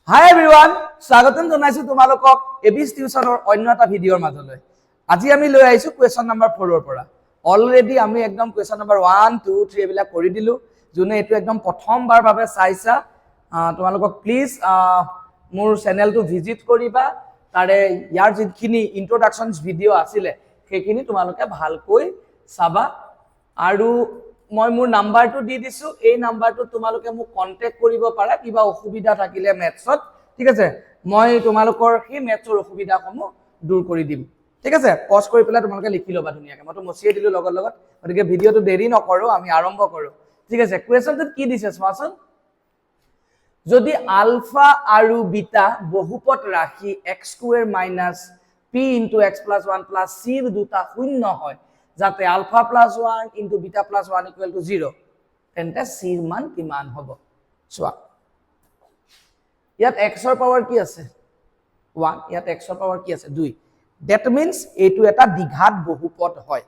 হাই everyone, স্বাগতম জনাইছো তোমালোকক এবিস টিউচনৰ অন্য এটা ভিডিঅ'ৰ মাজলৈ। আজি আমি লৈ আহিছো কুৱেশ্যন নম্বৰ 4 ৰ পৰা। অলৰেডি আমি একদম কুৱেশ্যন নম্বৰ 1 2 3 এবিলাক কৰি দিলো। যোনে এটো একদম প্ৰথমবাৰ বাবে চাইছা তোমালোকক প্লিজ মোৰ চেনেলটো ভিজিট কৰিবা। তাৰে ইয়াৰ যিখিনি ইন্ট্ৰোডাকশনছ ভিডিঅ' আছিলে সেইখিনি তোমালোকে ভালকৈ চাবা। আৰু মই মোৰ নাম্বাৰটো দি দিছো, এই নাম্বাৰটো তোমালোকে মোক কন্টেক্ট কৰিব পাৰা কিবা অসুবিধা থাকিলে মেথছত, ঠিক আছে। মই তোমালোকৰ সেই মেথছৰ অসুবিধাসমূহ দূৰ কৰি দিম, ঠিক আছে। পজ কৰি পেলাই তোমালোকে লিখি ল'বা ধুনীয়াকৈ। মইতো মচিয়ে দিলো লগত লগত, গতিকে ভিডিঅ'টো দেৰি নকৰো, আমি আৰম্ভ কৰো, ঠিক আছে। কুৱেশ্যনটোত কি দিছে চোৱাচোন। যদি আলফা আৰু বিটা বহুপদ ৰাশি x² - p * x + 1 + c ৰ দুটা শূন্য হয়, যাতে আলফা + 1 * বিটা + 1 = 0, তেন্তে c ৰ মান কিমান হ'ব? চোৱা, ইয়াত x ৰ পাৱাৰ কি আছে? 1, ইয়াত x ৰ পাৱাৰ কি আছে? 2। দ্যাট মিন্স এইটো এটা দ্বিঘাত বহুপদ হয়।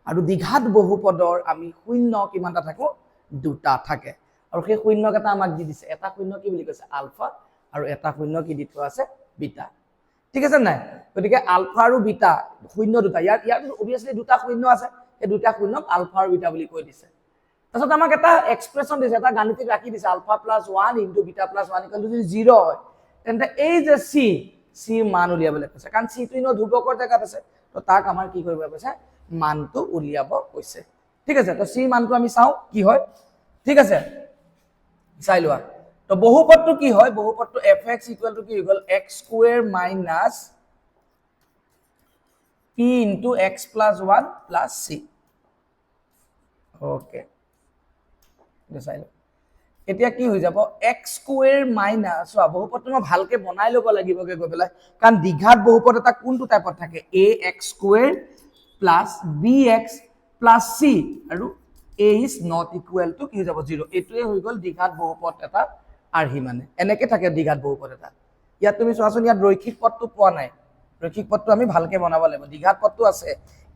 আৰু দ্বিঘাত বহুপদৰ আমি শূন্য কিমানটা থাকো? দুটা থাকে। আৰু সেই শূন্যকেইটা আমাক দি দিছে। এটা শূন্য কি বুলি কৈছে? আলফা, আৰু এটা শূন্য কি দি থোৱা আছে? বিটা, ঠিক আছে নাই? গতিকে আলফা আৰু বিটা শূন্য দুটা, ইয়াত অবভিয়াসলি দুটা শূন্য আছে, এই দুটা শূন্যক আলফা আৰু বিটা বুলি কৈ দিছে। তাৰপিছত আমাক এটা এক্সপ্ৰেছন দিছে, এটা গাণিতিক ৰাশি দিছে, আলফা + 1 * বিটা + 1 = যদি 0 হয়, তেন্তে এই যে c মান উলিয়াবলৈ কৈছে। কাৰণ c টো ইনো ধ্ৰুৱকৰ জেগাত আছে, তো তাক আমাৰ কি কৰিব কৈছে? মানটো উলিয়াব কৈছে, ঠিক আছে। তো c মানটো আমি চাও কি হয়, ঠিক আছে। চাই লোৱা। তো বহুপদটো কি হয়? বহুপদটো fx = কি হৈ গ'ল? x² - p * x + 1 + c। Okay, চাই লোৱা। এতিয়া কি হৈ যাব? x² - চোৱা, বহুপদটো মই ভালকে বনাই ল'ব লাগিব গৈ পেলাই, কাৰণ দ্বিঘাত বহুপদ এটা কোনটো টাইপত থাকে? ax² + bx + c, আৰু a is not equal to কি হৈ যাব? 0। এইটোৱে হৈ গ'ল দ্বিঘাত বহুপদ এটা আৰ্হি। মানে এনেকে থাকে দ্বিঘাত বহুপদ এটা। ইয়াত তুমি চোৱাচোন, ইয়াত ৰৈখিক পদটো পোৱা নাই। ৰৈখিক পদটো আমি ভালকে বনাব লাগিব। দ্বিঘাত পদটো আছে,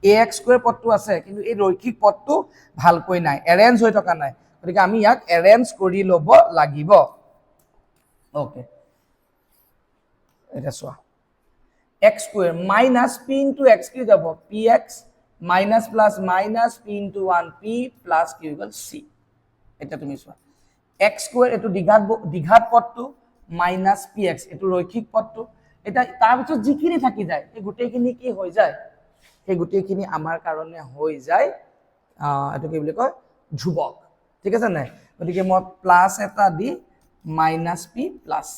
ax² পদটো আছে, কিন্তু এই ৰৈখিক পদটো ভালকৈ নাই, এৰেঞ্জ হৈ থকা নাই। গতিকে আমি ইয়াক এৰেঞ্জ কৰি ল'ব লাগিব। ওকে, এটা চোৱা, x² - p * x কি যাব? px - + p * 1 p + কি হৈ গ'ল? c। এটা তুমি চোৱা, x² এইটো দ্বিঘাত পদটো, -px এইটো ৰৈখিক পদটো। এটা তাৰ পিছত যিখিনি থাকি যায়, এই গোটেইখিনি কি হৈ যায়? সেই গোটেইখিনি আমাৰ কাৰণে হৈ যায় এইটো কি বুলি কয়? ধ্ৰুৱক, ঠিক আছে নাই? গতিকে মই প্লাছ এটা দি -p + c,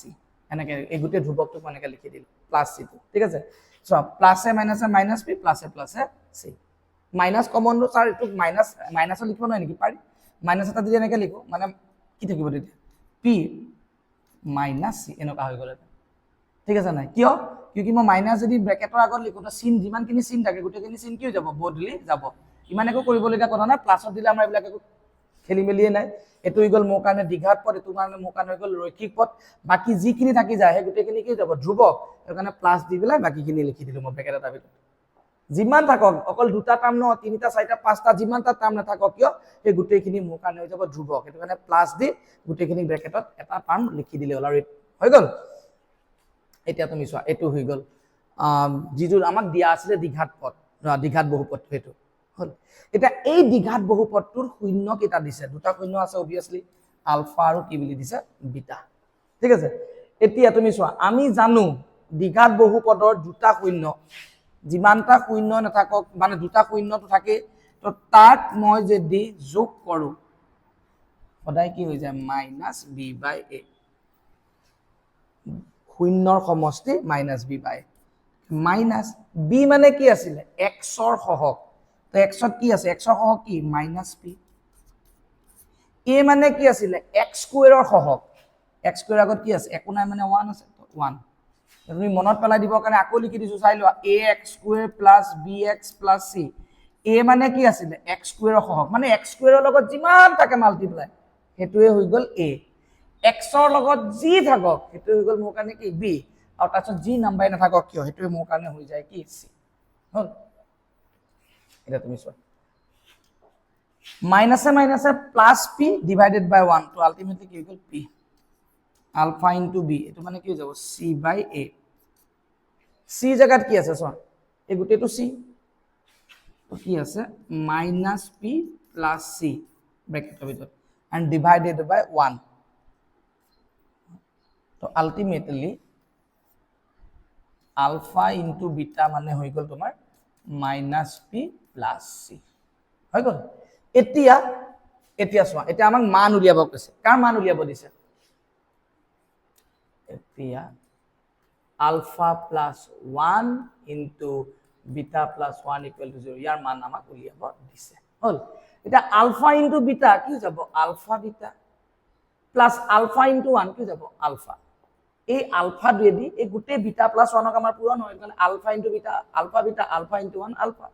এনেকে এই গোটেই ধ্ৰুৱকটোক মই এনেকে লিখি দিলো, +c টো, ঠিক আছে। চোৱা, প্লাছে মাইনাছে -p, প্লাছে প্লাছে c। মাইনাছ কমনটো ছাৰ, এইটোক মাইনাছত লিখিব নোৱাৰে নেকি? পাৰি। মাইনাছ এটা যদি এনেকে লিখো, মানে কি থাকিব তেতিয়া? p - c, এনেকুৱা হৈ গ'ল এটা, ঠিক আছে নাই? কিয়? কিয় মই মাইনাছ যদি ব্ৰেকেটৰ আগত লিখো, তো চিন, যিমানখিনি চিন থাকে গোটেইখিনি চিন কি হৈ যাব? বদলি যাব। ইমান একো কৰিবলগীয়া কথা নাই। প্লাছত দিলে আমাৰ এইবিলাক একো খেলি মেলিয়ে নাই। এইটো হৈ গ'ল মোৰ কাৰণে দ্বিঘাত পদ, এইটো কাৰণে মোৰ কাৰণে হৈ গ'ল ৰৈখিক পদ। বাকী যিখিনি থাকি যায় সেই গোটেইখিনি কি হৈ যাব? ধ্ৰুৱক। সেইকাৰণে প্লাছ দি পেলাই বাকীখিনি লিখি দিলো মই ব্ৰেকেট এটাৰ ভিতৰত। যিমান থাকক, অকল দুটা টাৰ্ম নহয়, তিনিটা, চাৰিটা, পাঁচটা, যিমানটা টাৰ্ম নাথাকক কিয়, সেই গোটেইখিনি মোৰ কাৰণে হৈ যাব ধ্ৰুৱক। সেইটো কাৰণে প্লাছ দি গোটেইখিনি ব্ৰেকেটত এটা টাৰ্ম লিখি দিলে হ'ল, আৰু হৈ গ'ল। এতিয়া তুমি চোৱা, এইটো হৈ গ'ল যিটো আমাক দিয়া আছিলে দ্বিঘাত পদ, দ্বিঘাত বহুপদটো, সেইটো হ'ল। এতিয়া এই দ্বিঘাত বহুপদটোৰ শূন্য কেইটা দিছে? দুটা শূন্য আছে অবভিয়াছলি, আলফা আৰু কি বুলি দিছে? বিটা, ঠিক আছে। এতিয়া তুমি চোৱা, আমি জানো দ্বিঘাত বহুপদৰ দুটা শূন্য, যিমানটা শূন্য নাথাকক, মানে দুটা শূন্যটো থাকে, তো তাক মই যদি যোগ কৰো, সদায় কি হৈ যায়? -b/a। শূন্যৰ সমষ্টি -b/a। মাইনাছ বি মানে কি আছিলে? এক্সৰ সহগ। তো এক্সত কি আছে? এক্সৰ সহগ কি? -p। এ মানে কি আছিলে? x² সহগ। x² আগত কি আছে? একো নাই, মানে 1 আছে, 1। তুমি মনত পেলাই দিবৰ কাৰণে আকৌ লিখি দিছো, চাই লোৱা, ax² + bx + c। এ মানে কি আছিলে? x² সহগ, মানে x² লগত যিমান থাকে মাল্টিপ্লাই, সেইটোৱে হৈ গ'ল a। এক্সৰ লগত যি থাকক সেইটো হৈ গ'ল মোৰ কাৰণে কি? b। আৰু তাৰপিছত যি নাম্বাৰ নাথাকক কিয়, সেইটোৱে মোৰ কাৰণে হৈ যায় কি? c। হ'ল। এতিয়া তুমি চোৱা, মাইনাছে মাইনাছে +p / 1, তো আলটিমেটলি কি হৈ গ'ল? p। আলফা ইনটু বি এটো মানে কি হৈ যাব সি বাই এ সি জায়গাত কি আছে চোৱা এই গোটেইটো সি তো কি আছে মাইনাস পি প্লাস সি ব্ৰেকেটৰ ভিতৰত and divided by 1 তো ultimately alpha into beta মানে হৈ গল তোমাৰ minus p plus c হৈ গল এতিয়া চোৱা এতিয়া আমাক মান উলিয়াব কৈছে কাৰ মান উলিয়াব দিছে এতিয়া alpha plus 1 into beta plus 1 equal to 0 ইয়াৰ মান আমাক উলিয়াব দিছে হল এটা আলফা ইনটু বিটা কি যাব alpha beta plus alpha into 1 কি যাব আলফা এই আলফা দুয়েদি এই গোটে বিটা প্লাস 1 ক আমাৰ পূৰণ হয় মানে alpha into beta alpha into 1 alpha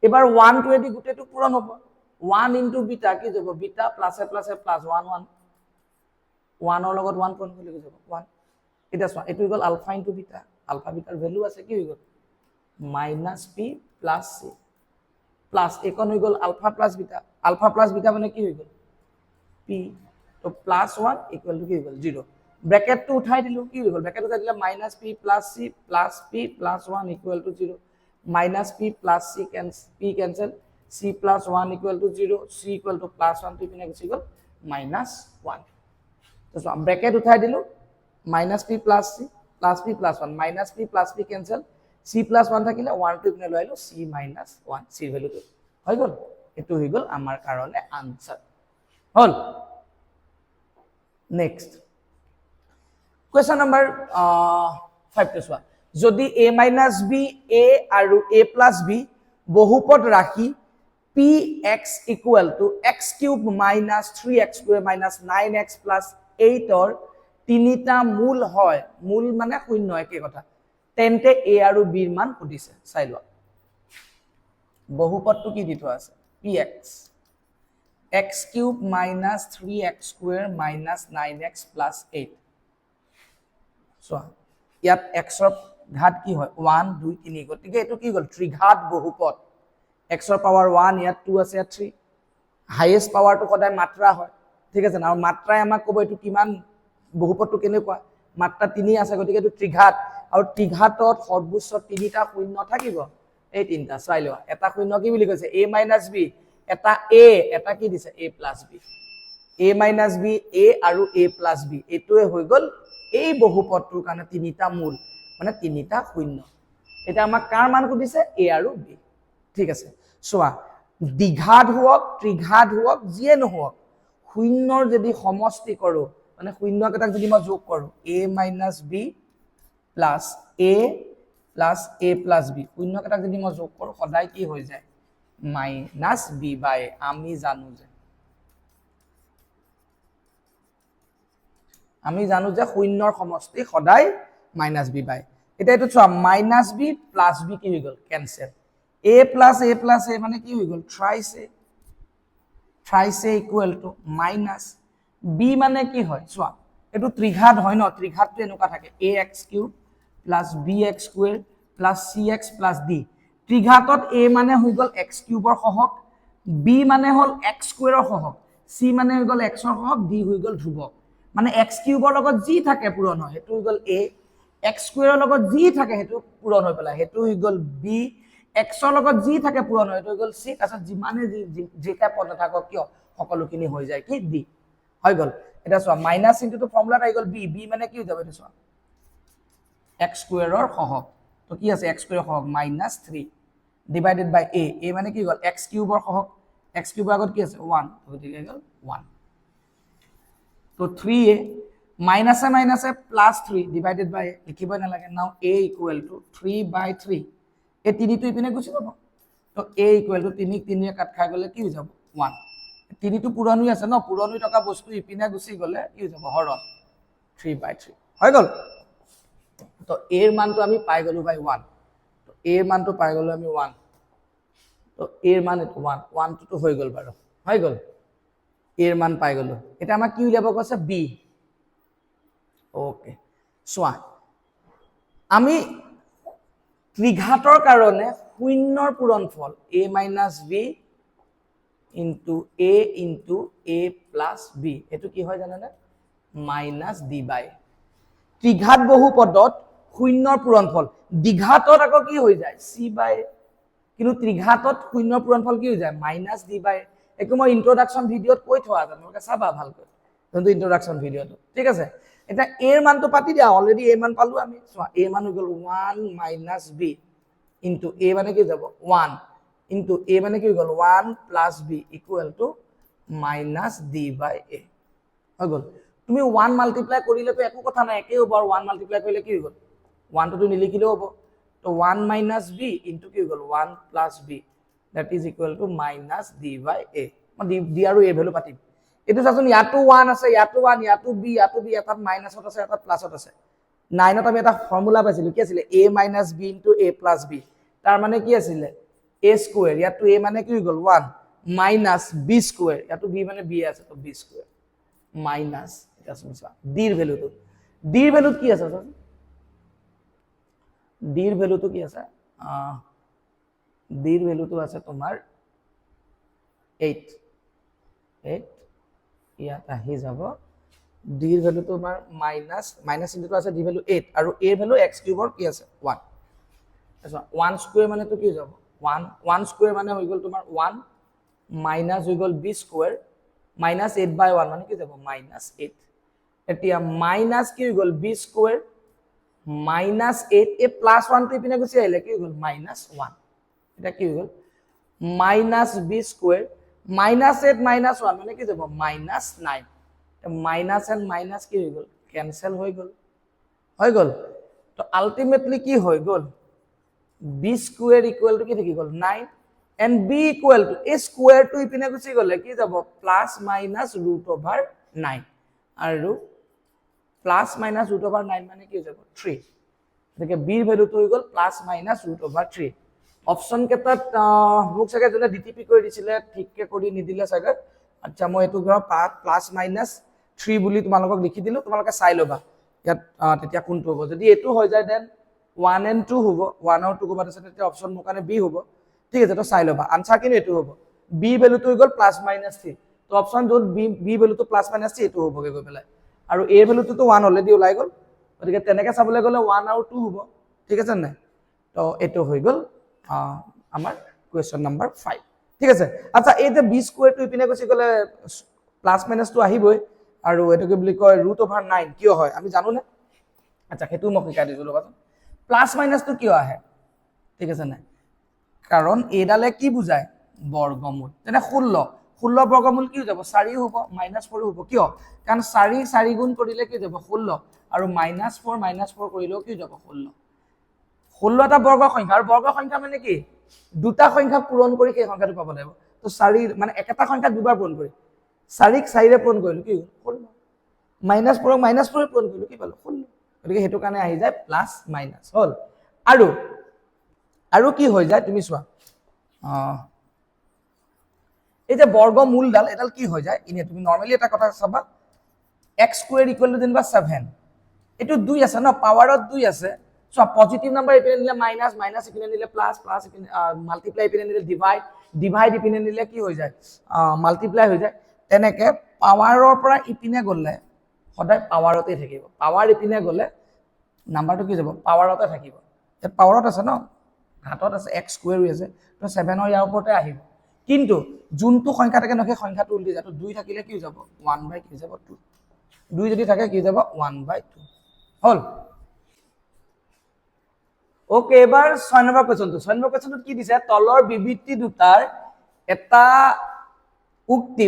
এবাৰ 1 দুয়েদি গোটেটো পূৰণ হ'ব 1 ইনটু বিটা কি যাব বিটা প্লাস এ প্লাস 1 1 1 ৰ লগত 1 পূৰণ কৰি যাব 1 এটা চোৱা এটো গল আলফা ইনটু বিটা আলফা বিটাৰ ভ্যালু আছে কি হৈ গল minus P plus C plus একন হৈ গল আলফা প্লাস বিটা মানে কি হৈ গল পি তো প্লাস 1 ইকুয়াল টু কি হৈ গল 0 ব্র্যাকেট তো উঠাই দিলো কি হৈ গল ব্র্যাকেট উঠাই দিলে minus P plus 1 equal to 0 minus P plus c cancel c plus 1 equal to 0 c equal to plus 1 তো ইপিনে গুচি গল মাইনাস 1 তো ব্র্যাকেট উঠাই দিলো minus P plus C plus 1 minus P plus P cancel c plus 1 থাকিলে 1 two ইপিনে লৈ আইলো c minus 1 c ভ্যালু তো হৈ গল এটো হৈ গল আমাৰ কাৰণে আনসাৰ হল নেক্সট কোয়েশ্চন নাম্বাৰ 5 টো সোয়া যদি a minus b a আৰু a plus b বহুপদ ৰাখি px equal to x cube minus 3x square minus 9x plus 8 or তিনিটা মূল হয় মূল মানে শূন্য একে কথা তেন্তে a আৰু b ৰ মান সুধিছে চাই লোৱা বহুপদটো কি দি থোৱা আছে px x cube minus 3x square minus 9x plus 8 so ইয়াত x ৰ ঘাত কি হয় 1 2 3 গতিকে এটো কি গল ত্ৰিঘাত বহুপদ x ৰ পাৱাৰ 1 ইয়াত 2 আছে 3 হাইয়েস্ট পাৱাৰটো সদায় মাত্ৰা হয় ঠিক আছে না আৰু মাত্ৰাই আমাক ক'ব এটো কিমান বহুপদটো কেনেকুৱা মাত্ৰা 3 আছে গতিকে এটো ত্ৰিঘাত আৰু ত্ৰিঘাতত সৰ্বোচ্চ তিনিটা শূন্য থাকিব এই তিনটা চাই লোৱা এটা শূন্য কি বুলি কৈছে a - b এটা a এটা কি দিছে a + b a - b a আৰু a + b এটোৱে হৈ গল এই বহুপদটোৰ কাৰণে তিনিটা মূল মানে তিনিটা শূন্য এটা আমাক কাৰ মান সুধিছে a আৰু b ঠিক আছে চোৱা দ্বিঘাত হোক ত্ৰিঘাত হোক যিয়ে নহওক শূন্যৰ যদি সমষ্টি কৰো মানে শূন্য কেইটাক যদি মই যোগ কৰো a - b plus a plus b শূন্য কেইটাক যদি মই যোগ কৰো সদায় কি হৈ যায় minus b by আমি জানো যে শূন্যৰ সমষ্টি সদায় minus b by এটা এটো চোৱা minus b plus b কি হৈ গল ক্যান্সেল a plus a মানে কি হৈ গল thrice a equal to minus b মানে কি হয় চোৱা এটো ত্ৰিঘাত হয় ন ত্ৰিঘাতটো এনেকুৱা থাকে ax cube plus bx square plus cx plus d ত্ৰিঘাতত a মানে হৈ গল x cube ৰ সহগ b মানে হল x square ৰ সহগ c মানে হৈ গল x ৰ সহগ d হৈ গল ধ্ৰুৱক মানে x cube ৰ লগত যি থাকে পূৰণ হয় হেতু হৈ গল a x square ৰ লগত যি থাকে হেতু পূৰণ হৈ পেলাই হেতু হৈ গল b x ৰ লগত যি থাকে পূৰণ হয় হেতু হৈ গল c তাৰছত যিমানে যেটা পদ থাকক কিয় সকলোখিনি হৈ যায় কি d হৈ গল এটা চোৱা মাইনাস ইনটু তো ফৰ্মুলাত আই গল b মানে কি হৈ যাব এটা চোৱা x square ৰ সহগ তো কি আছে x square সহগ -3 divided by a মানে কি গল x cube ৰ সহগ x cube আগত কি আছে 1 গতিকে গল 1 তো 3a minus a plus 3 divided by লিখিব না লাগে নাও a equal to 3/3 এই তিনিটো ইপিনে গুছি যাব তো a equal to 3 3 কাট খাই গলে কি হৈ যাব 1 তিনিটো পুৰণ হৈ আছে ন পুৰণ হৈ থকা বস্তু ইপিনে গুছি গলে কি হৈ যাব হৰণ 3/3 হৈ গল তো a এর মানটো আমি পাই গলো বাই 1 তো a এর মানটো পাই গলো আমি 1 তো a এর মান 1 তো হৈ গল বাৰু হৈ গল a এর মান পাই গলো এটা আমাক কি উলিয়াব কৈছে b ওকে সোয়া আমি ত্ৰিঘাতৰ কাৰণে শূন্যৰ পূৰণফল a - b into a plus b এটো কি হয় জানেনে মাইনাছ ডি বাই ত্ৰিঘাত বহুপদত শূন্যৰ পূৰণফল দ্বিঘাতত আকৌ কি হৈ যায় চি বাই কিন্তু ত্ৰিঘাতত শূন্যৰ পূৰণফল কি হৈ যায় মাইনাছ ডি বাই একো মই ইন্ট্ৰডাকশ্যন ভিডিঅ'ত কৈ থোৱা আছে তোমালোকে চাবা ভালকৈ যোনটো ইন্ট্ৰডাকশ্যন ভিডিঅ'টো ঠিক আছে এটা এৰ মানটো পাতি দিয়া অলৰেডি এ মান পালো আমি চোৱা এ মান হৈ গ'ল 1 মাইনাছ বি ইনটু এ মানে কি যাব 1 ইনটু এ মানে কি হৈ গ'ল 1 plus B equal to minus D by A হৈ গ'ল তুমি 1 মাল্টিপ্লাই কৰিলেতো একো কথা নাই একেই হ'ব আৰু 1 মাল্টিপ্লাই কৰিলে কি হৈ গ'ল 1 টো নিলিখিলেও হ'ব তো 1 মাইনাছ বি ইনটু কি হৈ গ'ল 1 plus b that is equal to minus d by a মই d আৰু a ভ্যালু পাতিম এটো চাচোন ইয়াতো 1 আছে ইয়াতো 1 ইয়াতো b এটাত মাইনাসত আছে এটাত প্লাসত আছে 9 ত আমি এটা ফৰ্মুলা পাইছিলো কি আছিল a - b * a + b তাৰ মানে কি আছিল a স্কয়াৰ ইয়াতো a মানে কি হৈ গ'ল 1 মাইনাস b স্কয়াৰ ইয়াতো b মানে b আছে তো b স্কয়াৰ মাইনাস এটা সমস্যা d এর ভ্যালু কি আছে চাচোন d এর ভ্যালুটো কি আছে d এর ভ্যালুটো আছে তোমার 8 ইয়াত আহি যাব d এর ভ্যালু তোমার মাইনাস ইনটু আছে d ভ্যালু 8 আৰু a ভ্যালু x কিউবৰ কি আছে 1 আচ্ছা 1 স্কয়াৰ মানে তো কি যাব 1 স্কয়াৰ মানে হৈ গ'ল তোমাৰ 1 মাইনাস হৈ গ'ল b স্কয়াৰ মাইনাস 8/1 মানে কি যাব মাইনাস 8 এতিয়া মাইনাস কি হৈ গ'ল b স্কয়াৰ মাইনাস 8 এ প্লাস 1 টো ইপিনে গুচি আহিলে কি হৈ গ'ল মাইনাস 1 এটা কি হৈ গ'ল minus b square minus 8 minus 1 মানে কি যাব মাইনাস 9 মাইনাস এন্ড মাইনাস কি হৈ গ'ল ক্যান্সেল হৈ গ'ল তো আলটিমেটলি কি হৈ গ'ল b স্কয়াৰ ইকুৱেল টু কি থাকি গ'ল 9 and b equal to a square টু ইপিনে গুচি গ'লে কি যাব প্লাস মাইনাস √9 আৰু প্লাস মাইনাস √9 মানে কি হৈ যাব 3 দেখে b এর ভ্যালুটো হৈ গ'ল প্লাস মাইনাস √3 অপশন কেটাত মোক চাগে জনে ডিটিপি কৰি দিছিলে ঠিককে কৰি নিদিলে চাগে আচ্ছা মই এটো গ্ৰাফ প্লাস মাইনাস 3 বুলি তোমালোকক লিখি দিলো তোমালোকে চাই লবা ইয়াত তেতিয়া কোনটো হ'ব যদি এটো হৈ যায় দেন 1 and 2 হ'ব 1 আৰু 2 কবাত আছে তেতিয়া অপশন মোৰ কাৰণে b হ'ব ঠিক আছে তো চাই লবা আনসাৰ কিনে এটো হ'ব b ভ্যালুটো হৈ গ'ল প্লাস মাইনাস 3 তো অপশন যত b ভ্যালুটো প্লাস মাইনাস 3 এটো হ'বগে গৈ পেলাই আৰু a ভ্যালুটো তো 1 অলৰেডি ওলাই গ'ল গতিকে তেনেকে চাবলৈ গ'লে 1 আৰু 2 হ'ব ঠিক আছে নাই তো এটো হৈ গ'ল আমাৰ কোৱেশ্চন নাম্বাৰ 5 ঠিক আছে আচ্ছা এই যে b স্কয়াৰ টু ইপিনে গুচি গ'লে প্লাস মাইনাস টু আহিবই আৰু এটো কি বুলি কয় √9 কিয় হয় আমি জানো না আচ্ছা হেতু মই শিকাই দিছো লবা প্লাস মাইনাস টু কিয় আহে ঠিক আছে নাই কাৰণ এডালে কি বুজায় বৰ্গমূল তেনে 16 বৰ্গমূল কি হৈ যাব 4 হ'ব -4 হ'ব কিয় কাৰণ 4 গুণ কৰিলে কি যাব 16 আৰু -4 কৰিলেও কি যাব 16 টা বৰ্গ সংখ্যা আৰু বৰ্গ সংখ্যা মানে কি দুটা সংখ্যা পূৰণ কৰি সেই সংখ্যাটো পাব লাগিব তো 4 মানে একটা সংখ্যা দুবাৰ পূৰণ কৰি 4 ক 4 ৰে পূৰণ কৰিলো কি 16 -4 ক -4 ৰে পূৰণ কৰিলো কি পালো 16 গতিকে হেতু কাৰণে আহি যায় প্লাস মাইনাস হল আৰু কি হৈ যায় তুমি চোৱা এই যে বৰ্গমূলডাল এডাল কি হৈ যায় ইনে তুমি নরমালি এটা কথা চাবা x স্কয়ার ইকুয়াল টু যেনিবা 7 এটো 2 আছে ন পাৱাৰত 2 আছে সো পজিটিভ নাম্বার ইপিনে নিলে মাইনাস মাইনাস ইপিনে নিলে প্লাস প্লাস ইপিনে মাল্টিপ্লাই ইপিনে নিলে ডিভাইড ইপিনে নিলে কি হৈ যায় মাল্টিপ্লাই হৈ যায় তেনেকে পাৱাৰৰ পৰা ইপিনে গলে সদায় পাৱাৰতে থাকিব পাৱাৰ ইপিনে গলে নাম্বাৰটো কি যাব পাৱাৰতে থাকিব এ পাৱাৰত আছে ন ঘাতত আছে x স্কয়াৰ হৈ আছে তো 7 ৰ ইয়াৰ ওপৰতে আহিব কিন্তু যোনটো সংখ্যা থাকে নকে সংখ্যাটো উল্টি যায় তো 2 থাকিলে কি যাব 1 বাই কি যাব 2 2 যদি থাকে কি যাব 1 বাই 2 হল ওকে এবাৰ 6 নম্বৰ কোৱেশ্চনটো কি দিছে তলৰ বিবৃতি দুটাৰ এটা উক্তি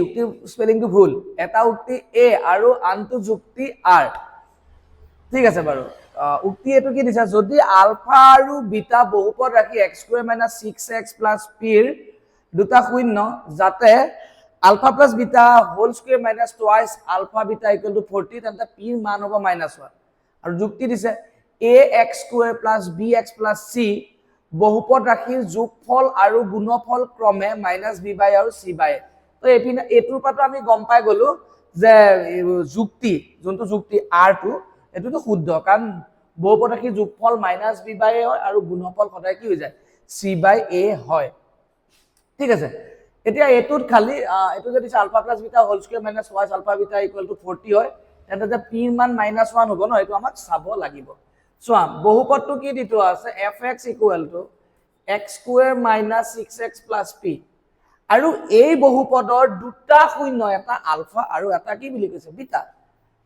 স্পেলিংটো ভুল এটা উক্তি এ আৰু আনটো যুক্তি আৰ ঠিক আছে বাৰু উক্তি এটো কি দিছে যদি আলফা আৰু বিটা বহুপদ ৰাখি x² - 6x + p ৰ দুটা শূন্য যাতে alpha plus beta whole square minus twice alpha beta equal to 40 তেন্তে p ৰ মান হ'ব -1 আৰু যুক্তি দিছে ax² + bx + c বহুপদ ৰাশিৰ যোগফল আৰু গুণফল ক্ৰমে -b/ আৰু c/a তো এপিনে এটোৰ পাটো আমি গম পাই গলো যে যুক্তি যোনটো যুক্তি r টো এটোটো শুদ্ধ কাৰণ বহুপদ ৰাশিৰ যোগফল -b/a হয় আৰু গুণফল সদায় কি হৈ যায় c/a হয় ঠিক আছে এতিয়া এটোত খালি এটো যদি alpha plus beta whole square minus twice alpha beta equal to 40 হয় তেন্তে যে p ৰ মান -1 হ'ব ন এইটো আমাক চাব লাগিব চোৱা বহুপদটো কি দি থোৱা আছে fx = x² - 6x + p আৰু এই বহুপদৰ দুটা শূন্য এটা আলফা আৰু এটা কি বুলি কৈছে বিটা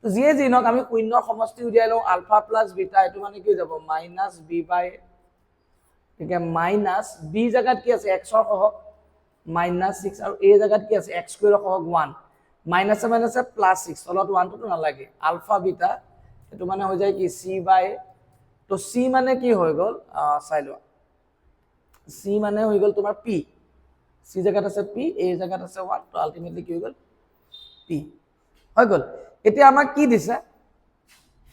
তো যিয়ে যি নক আমি শূন্যৰ সমষ্টি উলিয়াই লওঁ আলফা + বিটা এটো মানে কি হৈ যাব -b/a ঠিক আছে মাইনাস b জায়গাত কি আছে x ৰ সহগ -6 আৰু a জায়গাত কি আছে x² ৰ সহগ 1 মাইনাসে মাইনাসে +6 তলত 1 টো নালাগে আলফা বিটা এটো মানে হৈ যায় কি c/a তো c মানে কি হৈ গল চাই লোৱা c মানে হৈ গল তোমাৰ p c জায়গাত আছে p a জায়গাত আছে 1 তো আলটিমেটলি কি হৈ গল p হৈ গল এতিয়া আমাক কি দিছে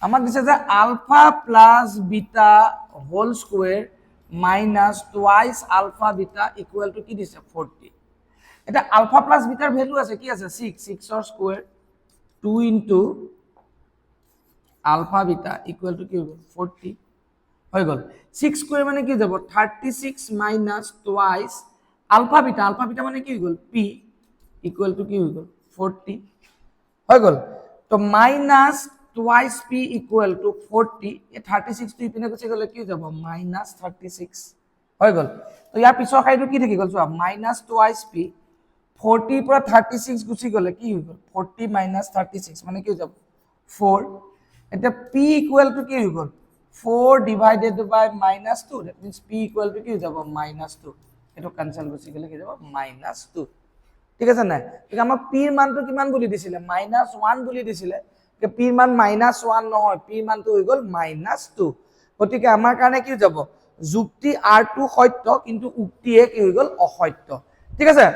আমাক দিছে যে alpha + beta whole square minus twice alpha beta equal to কি দিছে 40 এটা আলফা প্লাস বিটাৰ ভ্যালু আছে কি আছে 6 6 ৰ square 2 into alpha beta equal to কি হ'ব 40 হৈ গল 6 স্কয়ার মানে কি যাব 36 minus twice alpha beta মানে কি হৈ গল p equal to কি হৈ গল 40 হৈ গল তো minus twice p equal to 40 এই 36 টো ইপিনে গুছি গলে কি যাব -36 হৈ গল তো ইয়াৰ পিছৰ খাইটো কি থাকি গল চোৱা -twice p 40 পৰা 36 গুছি গলে কি হৈ গল 40 - 36 মানে কি হৈ যাব 4 এটা p equal to কি হৈ গল 4 divided by -2 that means p equal to কি হৈ যাব -2 এটো ক্যান্সেল গুছি গলে কি যাব -2 ঠিক আছে না ঠিক আমাক p ৰ মানটো কিমান বুলি দিছিলে -1 বুলি দিছিলে যে p ৰ মান -1 নহয় p ৰ মানটো হৈ গল -2 গতিকে আমাৰ কাৰণে কি যাব যুক্তি r2 সত্য কিন্তু উক্তি এ কি হৈ গল অসত্য ঠিক আছে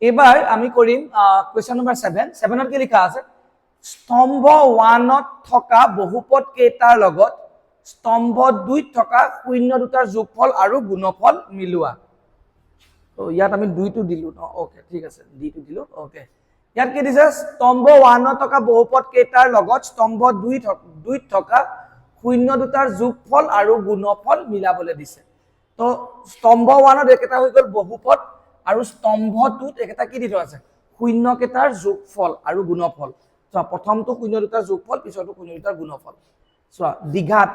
এবাৰ আমি কৰিম কোৱেশ্চন নম্বৰ 7 7ত কি লিখা আছে স্তম্ভ 1ত থকা বহুপদ কেইটাৰ লগত স্তম্ভ 2ত থকা শূন্য দুটাৰ যোগফল আৰু গুণফল মিলোৱা তো ইয়াত আমি 2 টো দিলু ন ওকে ঠিক আছে ডি টো দিলু ওকে ইয়াত কি দিছে স্তম্ভ 1ত থকা বহুপদ কেইটাৰ লগত স্তম্ভ 2ত থকা শূন্য দুটাৰ যোগফল আৰু গুণফল মিলাবলৈ দিছে তো স্তম্ভ 1ত একেটা হৈ গল বহুপদ আৰু স্তম্ভ 2ত একেটা কি দিটো আছে শূন্য কেটাৰ যোগফল আৰু গুণফল তো প্ৰথমটো শূন্য দুটাৰ যোগফল পিছৰটো শূন্য দুটাৰ গুণফল চোৱা দ্বিঘাত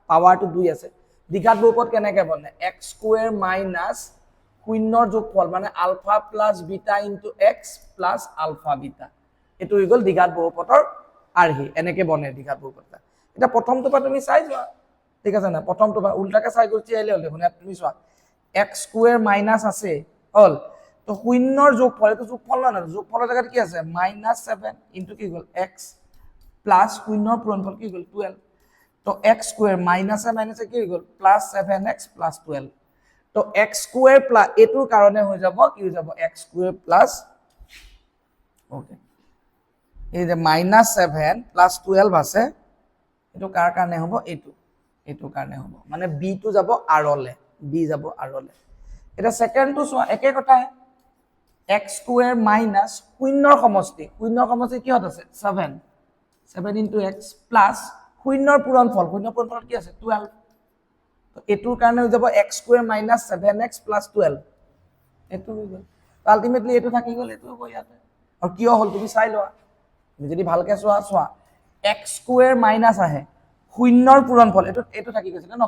পাৱাৰটো 2 আছে দ্বিঘাত বহুপদ কেনেকৈ বনে x² - শূন্যৰ যোগফল মানে alpha plus beta into x plus alpha beta এটো হৈ গল দ্বিঘাত বহুপদৰ আৰহি এনেকৈ বনে দ্বিঘাত বহুপদটা এটা প্ৰথমটো পৰা তুমি চাই যোৱা ঠিক আছে না প্ৰথমটো পৰা উল্টাকে চাই গুচি আহিলে হলে শুনা তুমি চোৱা x² মাইনাস আছে হল তো শূন্যৰ যোগফল এটো যোগফল না যোগফলৰ জায়গাত কি আছে -7 ইনটু কি গল x প্লাস শূন্যৰ পূৰণফল কি গল 12 তো x² মাইনাসে মাইনাসে কি গল +7x + 12 তো x² প্লাস এটোৰ কাৰণে হৈ যাব কি হৈ যাব x² প্লাস ওকে এই যে -7 + 12 আছে এটো কাৰ কাৰণে হ'ব এটো কাৰণে হ'ব মানে b টো যাব আৰলে b যাব আৰলে এটা সেকেন্ডটো চোৱা একে কথা x² মাইনাস শূন্যৰ সমষ্টি কিহত আছে 7 7 into x প্লাস শূন্যৰ পূৰণফলত কি আছে 12 তো এটোৰ কাৰণে হৈ যাব x² minus 7x plus 12 এটো হৈ গল আলটিমেটলি এটো থাকি গল এটো হ'ব ইয়াতে আৰু কিয় হল তুমি চাই লোৱা তুমি যদি ভালকে চোৱা x² মাইনাস আহে শূন্যৰ পূৰণফল এটো থাকি গৈছে ন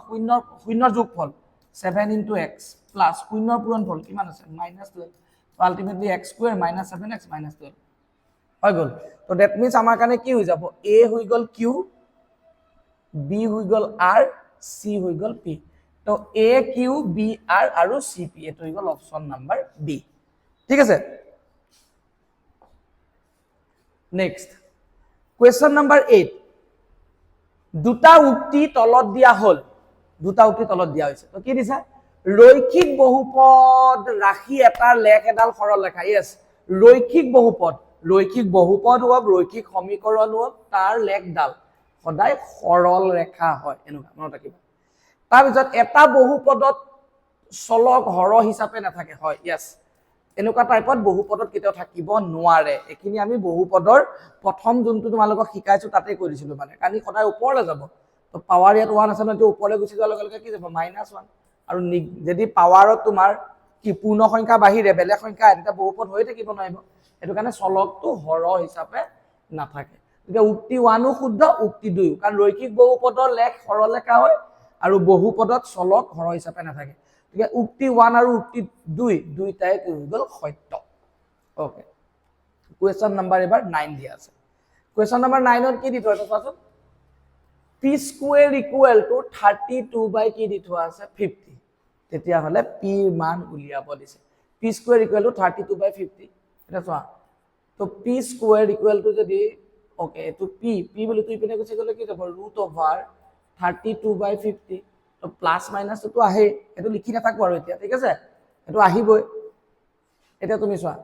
শূন্যৰ যোগফল 7 into x plus শূন্যৰ পূৰণফল কিমান আছে -12 তো ultimately x² minus 7x minus 12 হৈ গল তো দ্যাট মিন্স আমাৰ কাৰণে কি হৈ যাব a হৈ গল q b হৈ গল r c হৈ গল p তো a q b r আৰু c p এটো হৈ গল অপচন নাম্বার b ঠিক আছে নেক্সট কোয়েশ্চন নাম্বার 8 দুটা উক্তি তলত দিয়া হল তো কি দিছে রৈখিক বহুপদ রাশি এটাৰ লেখ এডাল সৰল ৰেখা ইয়েস ৰৈখিক বহুপদ হওক ৰৈখিক সমীকৰণ হওক তাৰ লেখডাল সদায় সৰল ৰেখা হয় এনেকুৱা মনত ৰাখিবা তাৰ পিছত এটা বহুপদত চলক হৰ হিচাপে নাথাকে হয় ইয়েস এনেকুৱা টাইপত বহুপদত কেতিয়াও থাকিব নোৱাৰে এখিনি আমি বহুপদৰ প্ৰথম যোনটো তোমালোকক শিকাইছো তাতে কৈ দিছিলো মানে কানি সদায় ওপৰলৈ যাব তো পাৱাৰ ইয়াত 1 আছে ন তো ওপৰলৈ গুচি যোৱাৰ লগে লগে কি যাব -1 আৰু যদি পাৱাৰত তোমাৰ কি পূৰ্ণ সংখ্যা বাহিৰে বেলেগ সংখ্যা এটা বহুপদ হৈ থাকিব নোৱাৰিব সেইটো কাৰণে চলকটো হৰ হিচাপে নাথাকে গতিকে উক্তি 1ও শুদ্ধ উক্তি 2ও কাৰণ ৰৈখিক বহুপদৰ লেখ সৰলৰেখা হয় আৰু বহুপদত চলক হৰ হিচাপে নাথাকে গতিকে উক্তি 1 আৰু উক্তি 2 দুইটাই কি হৈ গ'ল সত্য ওকে কুৱেশ্যন নম্বৰ এবাৰ 9 দিয়া আছে কুৱেশ্যন নম্বৰ 9ত কি দি থোৱা আছে চাচোন p স্কয়াৰ ইকুৱেল টু 32 বাই কি দি থোৱা আছে 50 তেতিয়া হলে p ৰ মান উলিয়াব দিছে p স্কয়াৰ ইকুৱেল টু 32 বাই 50 এটা চোৱা তো p স্কয়াৰ ইকুৱেল টু যদি ওকে এটো p বুলি তুই পিনে গুছি গলে কি যাব ৰুট ওভাৰ 32 বাই 50 তো প্লাস মাইনাস তো আহে এটো লিখি নাথাকো আৰু এতিয়া ঠিক আছে এটো আহিবই এটা তুমি চোৱা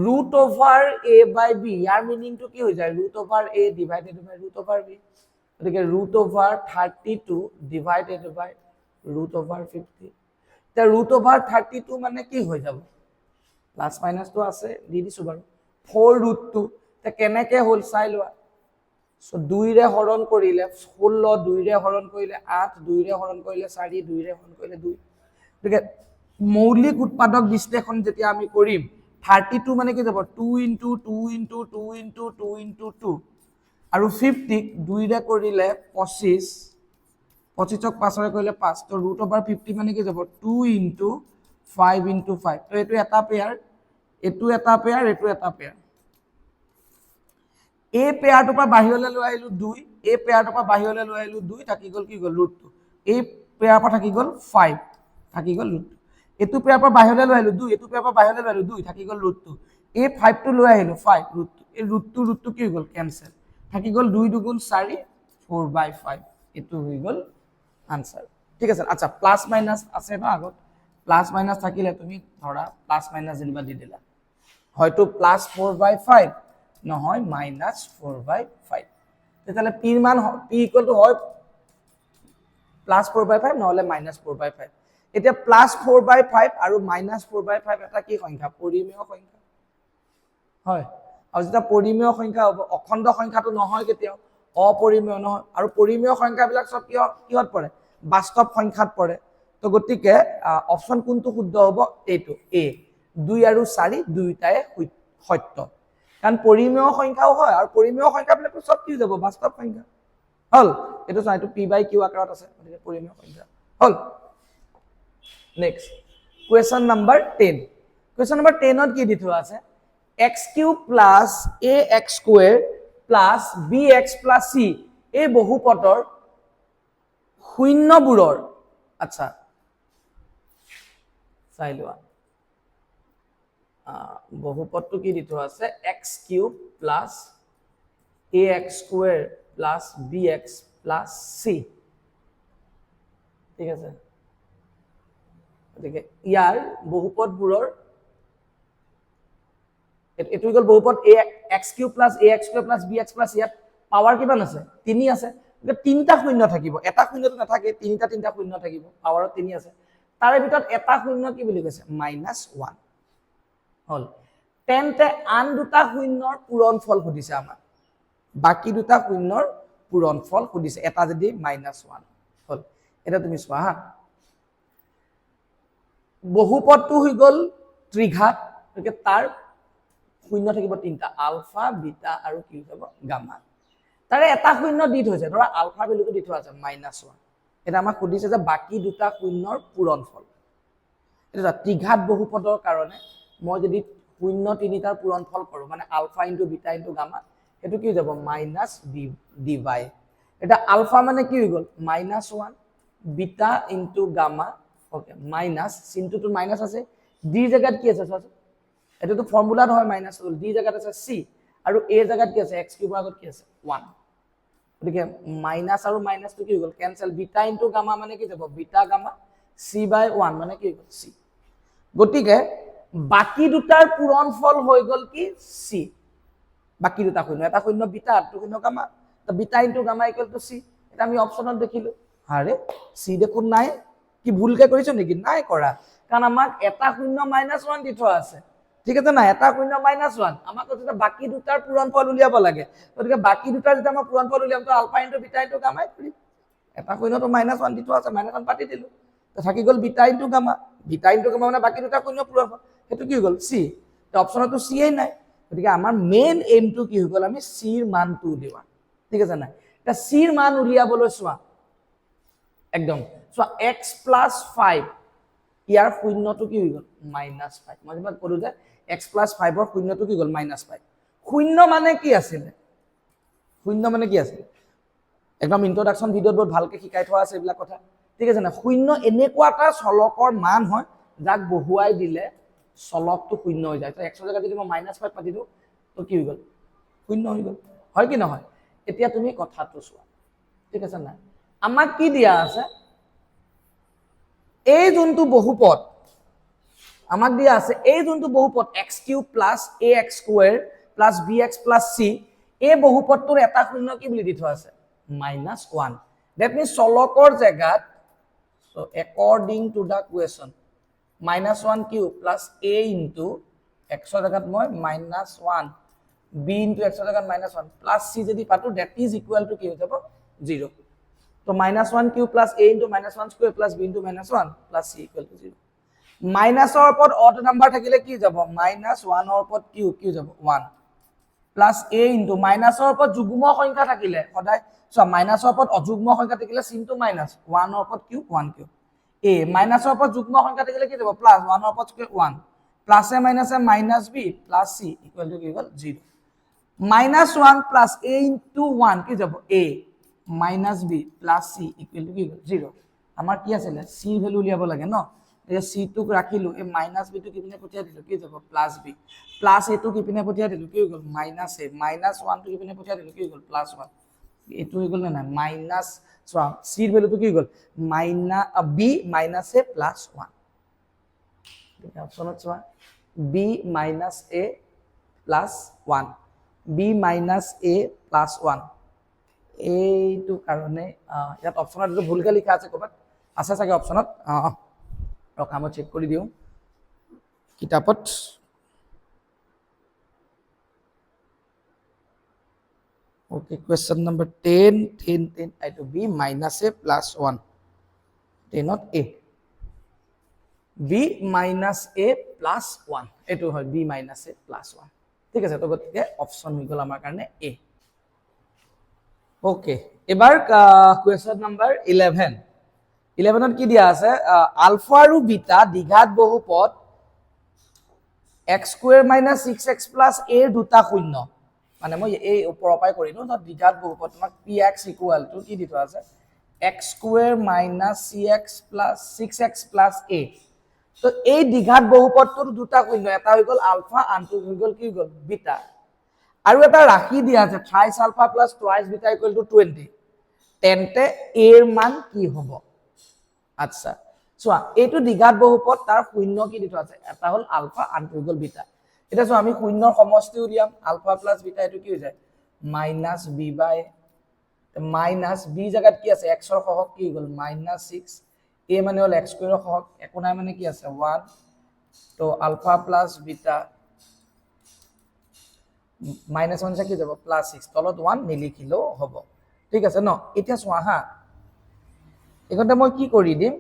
root over a by b year meaning to কি হৈ যায় root over a divided by root over b গতিকে root over 32 divided by root over 50 তে root over 32 মানে কি হৈ যাব প্লাস মাইনাস তো আছে দি দিছো বাৰু 4 root 2 তে কেনেকে হল চাই লোৱা সো 2 ৰে হৰণ কৰিলে 16 2 ৰে হৰণ কৰিলে 8 2 ৰে হৰণ কৰিলে 4 2 ৰে হৰণ কৰিলে 2 গতিকে মৌলিক উৎপাদক বিশ্লেষণ যেতিয়া আমি কৰিম 32 মানে কি যাব 2 into 2 into 2 into 2 into 2 আৰু 50 2 ৰে কৰিলে 25 25ক 5 ৰে কৰিলে 5 তো root over 50 মানে কি যাব 2 into 5 into 5 তো এটো এটা পেয়াৰ এটো এটা পেয়াৰ এটো এটা পেয়াৰ এই পেয়াৰটোৰ পৰা বাহিৰলৈ লৈ আহিলো 2 এই পেয়াৰটোৰ পৰা বাহিৰলৈ লৈ আহিলো 2 থাকি গল কি গল √2 এই পেয়াৰৰ পৰা থাকি গল 5 থাকি গল √2 এটো পেয়াৰৰ পৰা বাহিৰলৈ লৈ আহিলো 2 এটো পেয়াৰৰ পৰা বাহিৰলৈ লৈ আহিলো 2 থাকি গল √2 এই 5 টো লৈ আহিলো 5 √2 এই √2 কি গল ক্যান্সেল থাকি গল 2 2 4 4/5 এটো হৈ গল আনসার ঠিক আছে আচ্ছা প্লাস মাইনাস আছে না আগত প্লাস মাইনাস থাকিলে তুমি ধৰা প্লাস মাইনাস যেনিবা দি দিলা হয়তো প্লাস 4/5 নহয় মাইনাস 4/5 তেতিয়ালে p ৰ মান p ইকুৱেল টু হয় প্লাস 4/5 নহলে মাইনাস 4/5 এতিয়া প্লাস 4/5 আৰু মাইনাস 4/5 এটা কি সংখ্যা পৰিমেয় সংখ্যা হয় আৰু যেটা পৰিমেয় সংখ্যা হ'ব অখণ্ড সংখ্যাটো নহয় কেতিয়াও অপৰিমেয় নহয় আৰু পৰিমেয় সংখ্যাবিলাক সব কিহত পৰে বাস্তৱ সংখ্যাত পৰে তো গতিকে অপচন কোনটো শুদ্ধ হ'ব এইটো এ 2 আৰু 4 দুইটাই সত্য কাৰণ পৰিমেয় সংখ্যাও হয় আৰু পৰিমেয় সংখ্যাবিলাক সব কি যাব বাস্তৱ সংখ্যা হল এটো চাই তো p/q আকাৰত আছে গতিকে পৰিমেয় সংখ্যা হল next question number 10 question number 10 ত কি দি থোৱা আছে x³ + ax² + bx + c এই বহুপদৰ শূন্যবোৰৰ আচ্ছা চাই লোৱা বহুপদটো কি দি থোৱা আছে x³ + ax² + bx + c ঠিক আছে গতিকে ইয়াৰ বহুপদবোৰৰ এটো গল বহুপদ x³ + ax² + bx + c ইয়াত পাৱাৰ কিমান আছে 3 আছে গতিকে তিনটা শূন্য থাকিব এটা শূন্যটো নাথাকে তিনটা শূন্য থাকিব পাৱাৰত 3 আছে তাৰে ভিতৰত এটা শূন্য কি বুলি কৈছে -1 হল তেন্তে আন দুটা শূন্যৰ পূৰণফল সুধিছে আমাক বাকি দুটা শূন্যৰ পূৰণফল সুধিছে এটা যদি -1 হল এটা তুমি চোৱা হা বহুপদটো হৈ গল ত্ৰিঘাত গতিকে তাৰ শূন্য থাকিব তিনটা আলফা বিটা আৰু কি হ'ব গামা তাৰে এটা শূন্য দি থৈছে ধৰা আলফা ভ্যালুটো দি থোৱা আছে -1 এটা আমাক সুধিছে যে বাকি দুটা শূন্যৰ পূৰণফল এটা ত্ৰিঘাত বহুপদৰ কাৰণে মই যদি শূন্য তিনিটাৰ পূৰণফল কৰো মানে আলফা * বিটা * গামা এটো কি যাব -dy এটা আলফা মানে কি হৈ গল -1 বিটা * গামা ওকে মাইনাস চিনটোটো মাইনাস আছে ডি জায়গাত কি আছে চোৱা এটো তো ফৰ্মুলাত হয় মাইনাস হল ডি জায়গাত আছে c আৰু a জায়গাত কি আছে x³ আগত কি আছে 1 গতিকে মাইনাস আৰু মাইনাসটো কি হৈ গল ক্যান্সেল বিটা * গামা মানে কি যাব বিটা গামা c/1 মানে কি হৈ গল c গতিকে বাকি দুটাৰ পূৰণফল হৈ গল কি c বাকি দুটা শূন্য এটা শূন্য বিটা আৰু শূন্য গামা তো বিটা * গামা = c এটা আমি অপচনত দেখিলো আরে c দেখুন নাই কি ভুলকে কৰিছো নেকি নাই কৰা কাৰণ আমাক এটা শূন্য -1 দি থোৱা আছে ঠিক আছে না এটা শূন্য -1 আমাক কৈছে বাকি দুটাৰ পূৰণফল উলিয়াব লাগে গতিকে বাকি দুটাৰ যেতিয়া মই পূৰণফল উলিয়াম তো আলফা * বিটা * গামা এটা শূন্যটো -1 দি থোৱা আছে -1 পাতি দিলো তো থাকি গল beta * gamma beta into gamma মানে বাকী দুটা শূন্য পূৰণ হ'ল সেইটো কি হৈ গ'ল চি তো অপচনতো চি এই নাই গতিকে আমাৰ মেইন এইমটো কি হৈ গ'ল আমি চিৰ মানটো উলিওৱা ঠিক আছে নাই এটা চিৰ মান উলিয়াবলৈ চোৱা একদম চোৱা x + 5 ইয়াৰ শূন্যটো কি হৈ গ'ল -5 মই তোমাক ক'লো যে x + 5 ৰ শূন্যটো কি গ'ল -5 শূন্য মানে কি আছিল শূন্য মানে কি আছিল একদম ইন্ট্ৰোডাকশন ভিডিওত বহুত ভালকে শিকাই থোৱা আছে এইবিলাক কথা ঠিক আছে না শূন্য এনেকুৱা এটা চলকৰ মান হয় যাক বহুৱাই দিলে চলকটো শূন্য হৈ যায় তো x ৰ জায়গাত যদি মই -5 পাতি দিওঁ তো কি হৈ গ'ল শূন্য হৈ গ'ল হয় কি নহয় এতিয়া তুমি কথাটো চোৱা ঠিক আছে না আমাক কি দিয়া আছে এই যোনটো বহুপদ আমাক দিয়া আছে এই যোনটো বহুপদ x³ + ax² + bx + c এই বহুপদটোৰ এটা শূন্য কি বুলি দি থোৱা আছে -1 that means চলকৰ জায়গাত so according to the question -1³ + a into x ৰ জায়গাত মই -1 b into x ৰ জায়গাত -1 + c যদি পাতো that is equal to কি হৈ যাব 0 তো -1³ + a into -1² + b into -1 + c equal to 0 মাইনাসৰ ওপৰত অড নাম্বাৰ থাকিলে কি যাব -1 ৰ ওপৰত কি যাব 1 প্লাস a ইনটু মাইনাসৰ ওপৰত যুগ্ম সংখ্যা থাকিলে সদায় সব মাইনাসৰ ওপৰত অযুগ্ম সংখ্যা থাকিলে চিনটো মাইনাস 1 ৰ ওপৰত কিউ 1 কিউ a মাইনাসৰ ওপৰত যুগ্ম সংখ্যা থাকিলে কি যাব প্লাস 1 ৰ ওপৰত স্কয়াৰ 1 প্লাস a মাইনাসে minus b plus c equal to কি হ'ল 0 -1 প্লাস a ইনটু 1 কি যাব a minus b plus c equal to কি হ'ল 0 আমাৰ কি আছিল c ভ্যালু উলিয়াব লাগে ন এই c টুক ৰাখিলো এই মাইনাস b টু কি পিনে পঠিয়াই দিলো কি যাব প্লাস b প্লাস a টু কি পিনে পঠিয়াই দিলো কি হৈ গ'ল মাইনাস a মাইনাস 1 টু কি পিনে পঠিয়াই দিলো কি হৈ গ'ল প্লাস 1 এটো হৈ গ'ল না মাইনাস চোৱা c ৰ ভ্যালুটো কি হৈ গ'ল b মাইনাস a প্লাস 1 ঠিক অপচনত চোৱা b minus a plus 1 b minus a plus 1 এইটো কাৰণে ইয়াত অপচনত এটো ভুলকে লিখা আছে ক'বাত আছে চাগে অপচনত ৰখা মই চেক কৰি দিওঁ কিতাপত okay question number 10 I to b minus a plus 1 10 not a b minus a plus 1 এটো হয় b minus a plus 1 ঠিক আছে তো গতিকে অপচন হৈ গল আমাৰ কাৰণে a okay এবাৰ question number 11 11ত কি দিয়া আছে আলফা আৰু বিটা দ্বিঘাত বহুপদ x² - 6x + a দুটা শূন্য মানে মই এই ওপৰৰ পাই কৰিলো তো দ্বিঘাত বহুপদ তোমাক px = কি দি থোৱা আছে x² - cx + 6x + a তো এই দ্বিঘাত বহুপদটোৰ দুটা শূন্য এটা হৈ গল আলফা আনটো হৈ গল কি গল বিটা আৰু এটা ৰাখি দিয়া আছে thrice alpha + twice beta = 20 তেন্তে a এর মান কি হ'ব আচ্ছা চোৱা এইটো দ্বিঘাত বহুপদ তাৰ শূন্য কি দি থোৱা আছে এটা হল আলফা আনটো হৈ গল বিটা এটা চোৱা আমি শূন্যৰ সমষ্টি উলিয়াম আলফা প্লাস বিটা এটো কি হৈ যায় -b/a মাইনাস b জায়গাত কি আছে x ৰ সহগ কি হৈ গল -6 a মানে হল x² ৰ সহগ একো নাই মানে কি আছে 1 তো আলফা প্লাস বিটা -1 কি যাব +6 তলত 1 নিলিখিলেও হ'ব ঠিক আছে ন এতিয়া চোৱা হা এখনতে মই কি কৰি দিম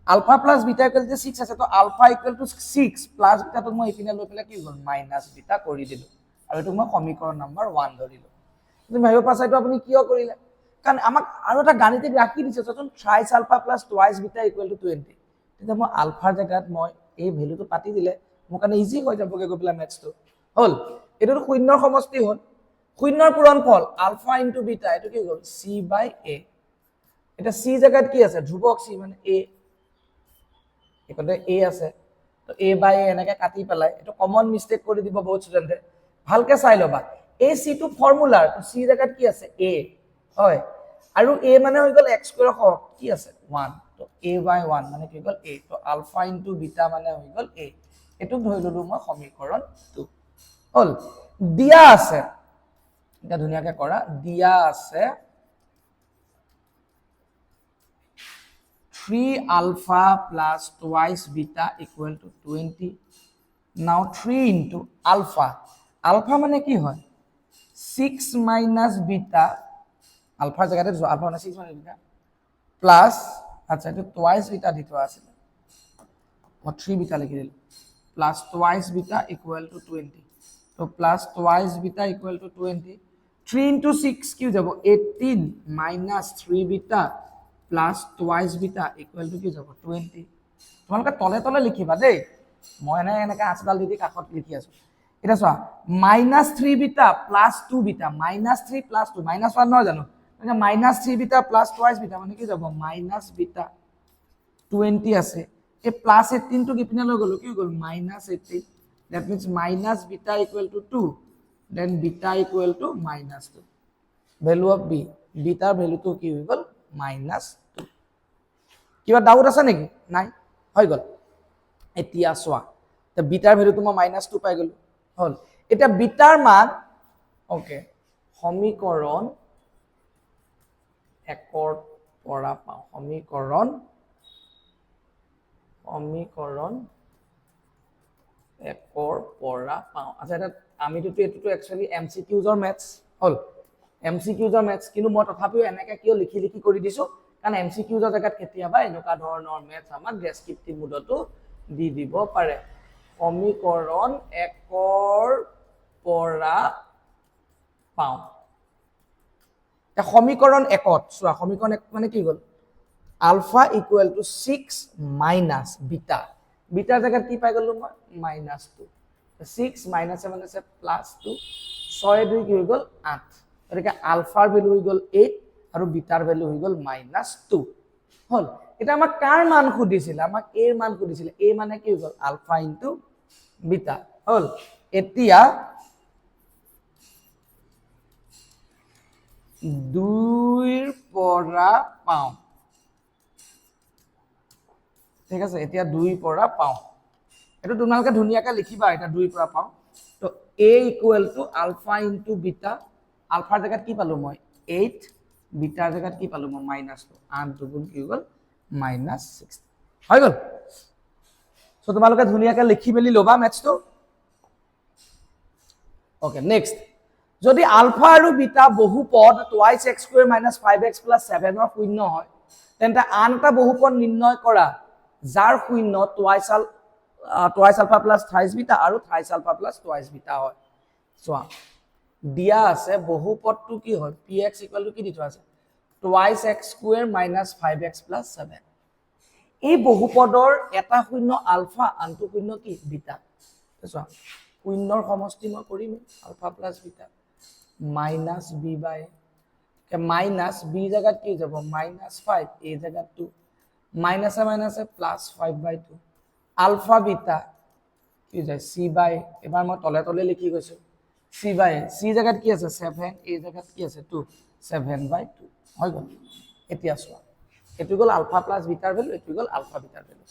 আলফা প্লাস বিটা = 6 আছে তো আলফা = 6 প্লাস বিটা তো মই ইপিনে লৈ পেলাই কি হ'ল মাইনাস বিটা কৰি দিলো আৰু এটো মই সমীকৰণ নম্বৰ 1 ধৰিলো তুমি ভাবিব পাছা এটো আপুনি কিয় কৰিলে কাৰণ আমাক আৰু এটা গাণিতিক ৰাখি দিছে চোন thrice alpha + twice beta = 20 তেতিয়া মই আলফাৰ জায়গাত মই এই ভ্যালুটো পাতি দিলে মোৰ কাৰণে ইজি হৈ যাবগে গৈ পেলা ম্যাথছটো হল এটো শূন্যৰ সমষ্টি হল শূন্যৰ পূৰণফল আলফা * বিটা এটো কি হ'ল c/a এটা c জায়গাত কি আছে ধ্ৰুবক c মানে a এখানে a আছে তো a/a এনেকে কাটি পেলাই এটো কমন মিস্টেক কৰি দিব বহুত ষ্টুডেন্টে ভালকে চাই লবা a c টু ফৰ্মুলাৰ তো c জায়গাত কি আছে a হয় আৰু a মানে হৈ গল x² ৰ সহগ কি আছে 1 তো a/1 মানে কি গল a তো আলফা * বিটা মানে হৈ গল a এটো ধৰি ললো মই সমীকৰণ 2 হল দিয়া আছে এটা ধুনিয়াকে কৰা দিয়া আছে 3 alpha plus twice beta equal to 20 now 3 into alpha alpha মানে কি হয় 6 minus beta alpha জায়গাতে alpha মানে 6 minus beta plus আচ্ছা এটো twice beta দিটো আছে মই 3 বিটা লিখি দিলোঁ plus twice beta equal two 20 তো plus twice beta equal two 20 3 into 6 কি হৈ যাব 18 minus 3 beta plus twice beta equal two কি হৈ যাব 20 তোমালোকে তলে তলে লিখিবা দেই মই এনেকৈ আঁচডাল দি কাষত লিখি আছোঁ এটা চোৱা minus 3 beta plus 2 beta minus 3 plus 2 minus 1 নহয় জানো মানে minus 3 beta plus twice beta মানে কি যাব মাইনাছ বিটা 20 আছে এই প্লাছ 18 টো কি পিনে লৈ গ'লো কি হৈ গ'ল minus 18 that means minus beta equal to 2 then beta equal to minus 2 value of B বিটাৰ ভ্যালুটো কি হৈ গ'ল মাইনাছ 2 কিবা ডাউট আছে নেকি নাই হৈ গ'ল এতিয়া চোৱা তে বিটাৰ ভ্যালুটো মই মাইনাছ 2 পাই গ'লো হল এটা বিটাৰ মান ওকে সমীকৰণ 1 পৰা পাওঁ সমীকৰণ 1 পৰা পাওঁ আচ্ছা এটা আমিতো এটোটো একচুয়ালি এমসিকিউজৰ ম্যাথছ হল এমসিকিউজৰ ম্যাথছ কিন্তু মই তথাপিও এনেকৈ কিয় লিখি লিখি কৰি দিছো কাৰণ এমসিকিউজৰ জায়গাত কেতিয়াবা এনেকুৱা ধৰণৰ ম্যাথছ আমাক ডেসক্ৰিপটিভ মুডতো দি দিব পাৰে সমীকৰণ 1 পৰা পাওঁ এটা সমীকৰণ 1ত চোৱা সমীকৰণ 1 মানে কি গল alpha equal to 6 minus beta বিটাৰ জায়গাত কি পাই গলো মই মাইনাছ 2 6 মাইনাছ 7 আছে প্লাছ 2 6 2 কি হৈ গল 8 এটাকে আলফাৰ ভ্যালু হৈ গল 8 আৰু বিটাৰ ভ্যালু হৈ গল মাইনাছ 2 হল এটা আমাক কাৰ মান খুদিছিল আমাক এ ৰ মান খুদিছিল এ মানে কি হৈ গল আলফা ইনটু বিটা হল এতিয়া 2 ৰ পৰা পাওঁ ঠিক আছে এতিয়া 2 ৰ পৰা পাওঁ এটো তোমালোকে ধুনিয়াকৈ লিখিবা এটা 2 ৰ পৰা পাওঁ তো a equal to alpha into beta আলফাৰ জায়গাত কি পালো মই 8 বিটাৰ জায়গাত কি পালো মই মাইনাছ 2 8 দুগুণ কি গল মাইনাছ 6 হৈ গল সো তোমালোকে ধুনিয়াকৈ লিখি মেলি লবা ম্যাথছটো ওকে নেক্সট যদি আলফা আৰু বিটা বহুপদ twice x square minus 5x plus 7 ৰ শূন্য হয় তেন্তে আন এটা বহুপদ নিৰ্ণয় কৰা যাৰ শূন্য twice alpha plus thrice beta আৰু thrice alpha plus twice beta হয় চোৱা দিয়া আছে বহুপদটো কি হয় px ইকুৱেল টু কি দি থোৱা আছে twice x square minus 5x plus 7 এই বহুপদৰ এটা শূন্য আলফা আনটো শূন্য কি বিটা চোৱা শূন্যৰ সমষ্টি মই কৰিম alpha plus beta minus B by minus B জায়গাত কি যাব মাইনাছ 5 এ জায়গাত 2 মাইনাছে মাইনাছে প্লাছ 5/2 আলফা বিটা কি যায় সি বাই এবাৰ মই তলে তলে লিখি গৈছো সি বাই সি জায়গাত কি আছে 7 এ জায়গাত কি আছে 2 7/2 হৈ গল এতিয়া চোৱা এটো গল আলফা প্লাছ বিটাৰ ভ্যালু এটো গল আলফা বিটাৰ ভ্যালু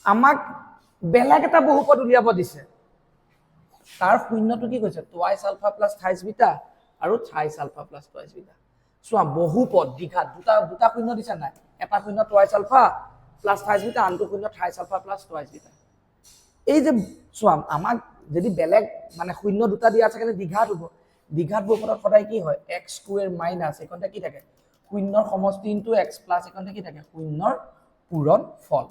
আমাক বেলেগ এটা বহুপদ উলিয়াব দিছে তাৰ শূন্যটো কি কৈছে twice alpha plus thrice beta আৰু thrice alpha plus twice beta চোৱা বহুপদ দ্বিঘাত দুটা শূন্য দিছে নাই এটা শূন্য twice alpha plus thrice beta আনটো শূন্য thrice alpha plus twice beta এই যে চোৱা আমাক যদি বেলেগ মানে শূন্য দুটা দিয়া আছে কাৰণে দ্বিঘাত হ'ব দ্বিঘাত বহুপদত সদায় কি হয় x স্কয়াৰ মাইনাছ এখনতে কি থাকে শূন্যৰ সমষ্টি ইনটু x প্লাছ এখনতে কি থাকে শূন্যৰ পূৰণ ফল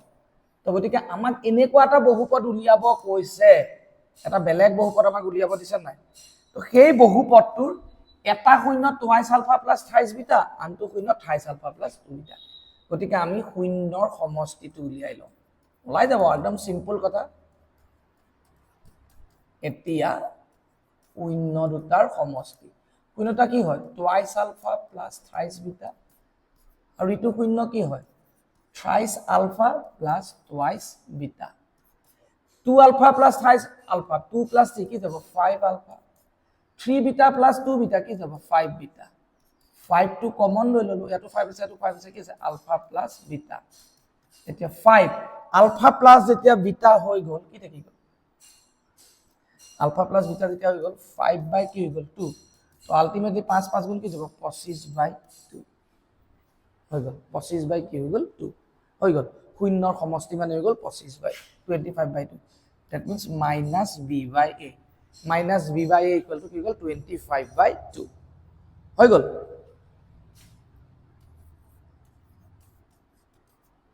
তো গতিকে আমাক এনেকুৱা এটা বহুপদ উলিয়াব কৈছে এটা বেলেগ বহুপদ আমাক উলিয়াব দিছে নাই তো সেই বহুপদটোৰ এটা শূন্য twice alpha plus thrice beta আনটো শূন্য থ্ৰাইচ আলফা প্লাছ 2 বিটা গতিকে আমি শূন্যৰ সমষ্টিটো উলিয়াই লওঁ ওলাই যাব একদম সিম্পল কথা এতিয়া শূন্য দুটাৰ সমষ্টি শূন্যটা কি হয় twice alpha plus thrice beta আৰু ইটো শূন্য কি হয় thrice alpha plus twice beta 2 alpha plus thrice alpha 2 plus 3 কি যাব 5 alpha 3 beta plus 2 beta কি যাব 5 beta 5 টো কমন লৈ ললো এটো 5 আছে এটো 5 আছে কি আছে alpha plus beta এতিয়া 5 alpha plus যেতিয়া beta হৈ গল কি থাকি গল alpha plus beta যেতিয়া হৈ গল 5 by কি হৈ গল 2 তো আলটিমেটলি 5 5 গুণ কি যাব 25 by 2 হৈ গল 25 by কি হৈ গল 2 হৈ গল শূন্যৰ সমষ্টি মানে হৈ গল 25 by 25/2 that means minus b by a minus b by a equal to কি গল 25/2 হৈ গল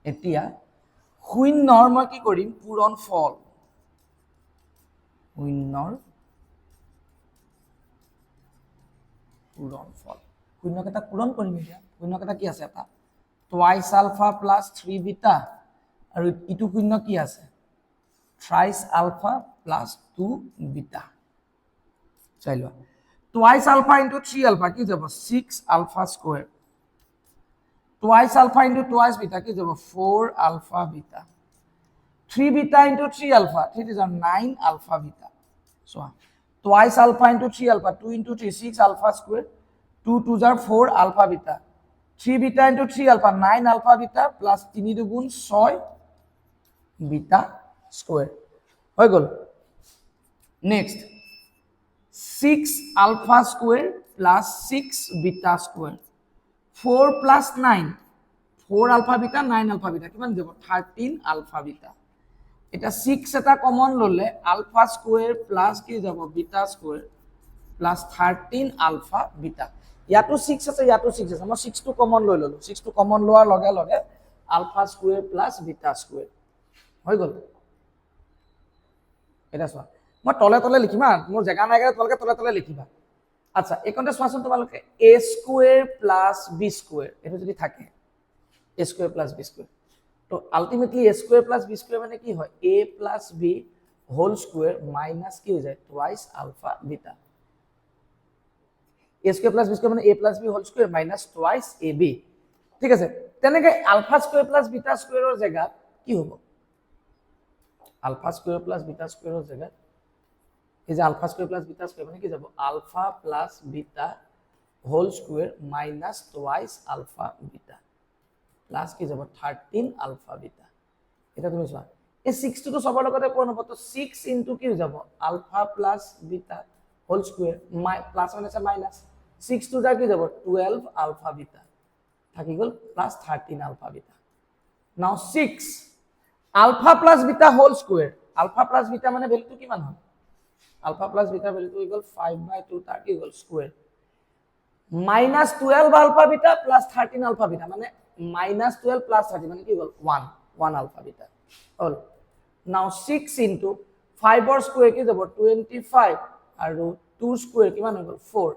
এতিয়া শূন্যৰ মই কি কৰিম পূৰণ ফল শূন্যৰ পূৰণ ফল শূন্যকেইটা পূৰণ কৰিম এতিয়া শূন্যকেইটা কি আছে এটা টুৱাইচ আলফা প্লাছ 3 বিটা আৰু ইটো শূন্য কি আছে থ্ৰাইচ আলফা প্লাছ 2 বিটা চাই লোৱা টুৱাইচ আলফা ইনটু 3 আলফা কি যাব 6 alpha square twice alpha into twice beta কি যাব 4 alpha beta 3 beta into 3 alpha. 3 is a 9 alpha beta. So, twice alpha into 3 alpha. 2 into 3, 6 alpha square. 2 2s are 4 alpha beta. 3 beta into 3 alpha, 9 alpha beta plus 3 দুগুণ 6 beta square. Hoy gol. Next, 6 alpha square plus 6 beta square. 4 plus 9. 4 alpha beta, 9 alpha beta. কিমান যাব 13 alpha beta. এটা 6 এটা common ললে ULFA square plus কি যাব beta square plus 13 alpha beta ইয়াতো 6 আছে ইয়াতো 6 আছে মই 6 টো কমন লৈ ললো 6 টো কমন লোৱাৰ লগে লগে alpha square plus beta square হৈ গল এটা চোৱা মই তলে তলে লিখিম মোৰ জায়গা নাই গলে তলকে তলে তলে লিখিবা আচ্ছা এইকনতে চোৱাচোন তোমালোকে a square plus b square এটো যদি থাকে a square plus b square तो ultimately a square plus b square माने की হয় a plus b whole square minus की हो जाए twice alpha beta a square plus b square माने a plus b whole square minus twice ab ঠিক আছে তেনেকে আলফা স্কয়ার প্লাস বিটা স্কয়াৰৰ জায়গাত কি হ'ব আলফা স্কয়াৰ প্লাস বিটা স্কয়াৰৰ জায়গাত এই যে alpha square plus beta square মানে কি যাব alpha plus beta whole square minus twice alpha beta plus কি যাব 13 আলফা বিটা এটা তুমি চোৱা এই 6 টো সবৰ লগতে কোন হ'ব তো 6 ইনটু কি যাব alpha plus beta whole square plus মানে আছে মাইনাস 6 টু যা কি যাব 12 আলফা বিটা থাকি গল plus 13 alpha beta now 6 alpha plus beta whole square alpha plus beta মানে ভ্যালুটো কিমান হয় আলফা প্লাস বিটা ভ্যালুটো ইকুয়াল 5/2 তার কি equal square minus 12 alpha beta plus 13 alpha beta মানে minus 12 plus 30 মানে কি হল 1 alpha beta all now 6 into 5 or square কি যাব 25 আৰু 2 square কিমান হৈ গল 4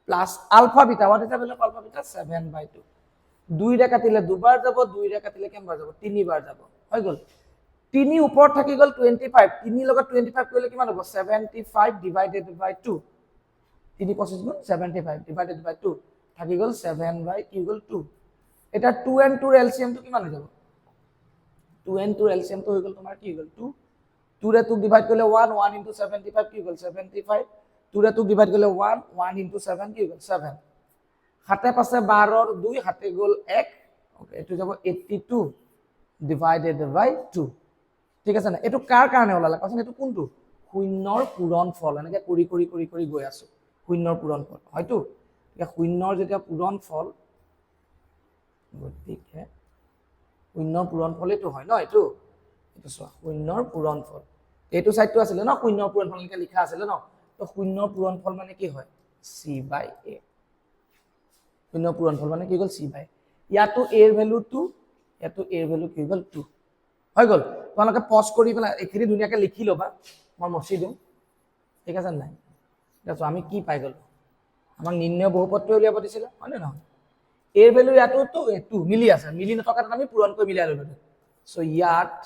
plus alpha beta what is the value of alpha beta 7/2 2 ৰে কাটিলে দুবাৰ যাব 2 ৰে কাটিলে কেনবাৰ যাব 3 বাৰ যাব হৈ গল 3 ওপৰত থাকি গল 25 3 লগত 25 কৰিলে কিমান হ'ব 75 divided by 2 3 25 গুণ 75 divided by 2 থাকি গল 7 by কি গল 2 এটা 2 and 2 ৰ এলসিএম তো কিমান হৈ যাব 2 and 2 ৰ এলসিএম তো হৈ গল তোমাৰ কি গল 2 2 ৰে 2 ডিভাইড কৰিলে 1 1 into 75 কি গল 75 2 ৰে 2 ডিভাইড কৰিলে 1 1 into 7 কি গল 7 হাতে পাছে 12 ৰ 2 হাতে গল 1 ওকে এটো যাব 82 ডিভাইডেড বাই 2 ঠিক আছে না এটো কাৰ কাৰণে ওলালা কোন এটো কোনটো শূন্যৰ পূৰণ ফল এনেকে কৰি কৰি কৰি কৰি গৈ আছো শূন্যৰ পূৰণ ফল হয়তো এতিয়া শূন্যৰ যেতিয়া পূৰণ ফল গতিকে শূন্যৰ পূৰণ ফল এটো হয় ন এটো এটো চোৱা শূন্যৰ পূৰণ ফল এটো সাইডটো আছিল ন শূন্যৰ পূৰণ ফল লিখা লিখা আছিল ন তো শূন্যৰ পূৰণ ফল মানে কি হয় c/a শূন্যৰ পূৰণ ফল মানে কি গল c/a ইয়াতো a ৰ ভ্যালু 2 ইয়াতো a ৰ ভ্যালু কি গল 2 হৈ গল তোমালোকে পজ কৰি পেলা এখিনি ধুনিয়াকে লিখি লবা মই মছি দিম ঠিক আছে নাই দেখো আমি কি পাই গল আমাক নিৰ্ণয় বহুপদটো উলিয়াব দিছিল হয় না a ভ্যালু ইয়াতো তো 2 মিলি আছে মিলি নথকাত আমি পূৰণ কৰি মিলাই ললো সো ইয়াত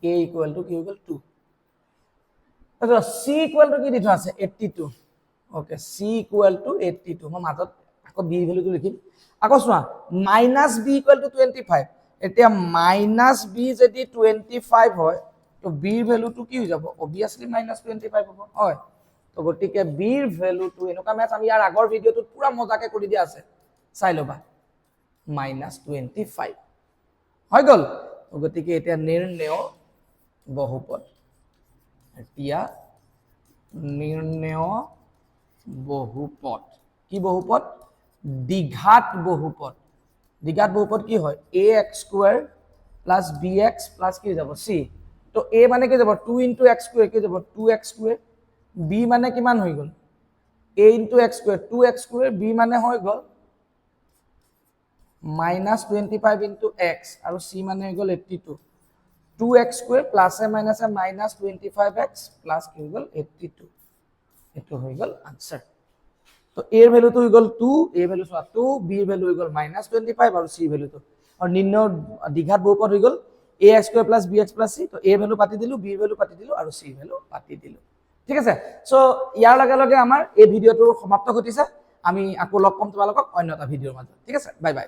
a ইকুয়াল টু কি ইকুয়াল 2 তাহলে c ইকুয়াল টু কি দিঠা আছে 82 ওকে c ইকুয়াল টু 82 মই মাজত আকৌ b ভ্যালুটো লিখিম আকৌ চোৱা -b ইকুয়াল টু 25 এতিয়া -b যদি 25 হয় তো b ৰ ভ্যালুটো কি হৈ যাব অবিয়াসলি -25 হ'ব হয় তো গটিকে b ৰ ভ্যালুটো এনেকা ম্যাথ আমি ইয়াৰ আগৰ ভিডিওটোত পুৰা মজাকে কৰি দিয়া আছে চাই লবা -25 হৈ গল তো গটিকে এতিয়া নিৰ্ণয় বহুপদ এতিয়া নিৰ্ণয় বহুপদ কি বহুপদ দ্বিঘাত বহুপদ দ্বিঘাত বহুপদ কি হয় ax² plus bx plus কি যাব c তো a মানে কি যাব 2 into x² কি যাব 2x² b মানে কিমান হৈ গল a into x² 2x² b মানে হৈ গল মাইনাছ 25 ইনটু এক্স আৰু চি মানে হৈ গ'ল 82 2x স্কোয়ার প্লাসে মাইনাসে মাইনাস 25x প্লাস কি হয়ে গেল 82 এটো হয়ে গেল আনসার তো এর ভ্যালু তো হয়ে গেল 2 এর ভ্যালু সরা 2 বি এর ভ্যালু হয়ে গেল মাইনাস 25 আর সি ভ্যালু তো আর নিম্ন দ্বিঘাত বহুপদ হয়ে গেল ax square plus bx plus c তো এ ভ্যালু পাতি দিলু বি এর ভ্যালু পাতি দিলু আর সি ভ্যালু পাতি দিলু ঠিক আছে সো ইয়াৰ লগে লগে আমাৰ এই ভিডিওটো সমাপ্ত ঘটিছে আমি আকৌ লগ পাম তোমালোকক অন্য এটা ভিডিওৰ মাজত ঠিক আছে বাই বাই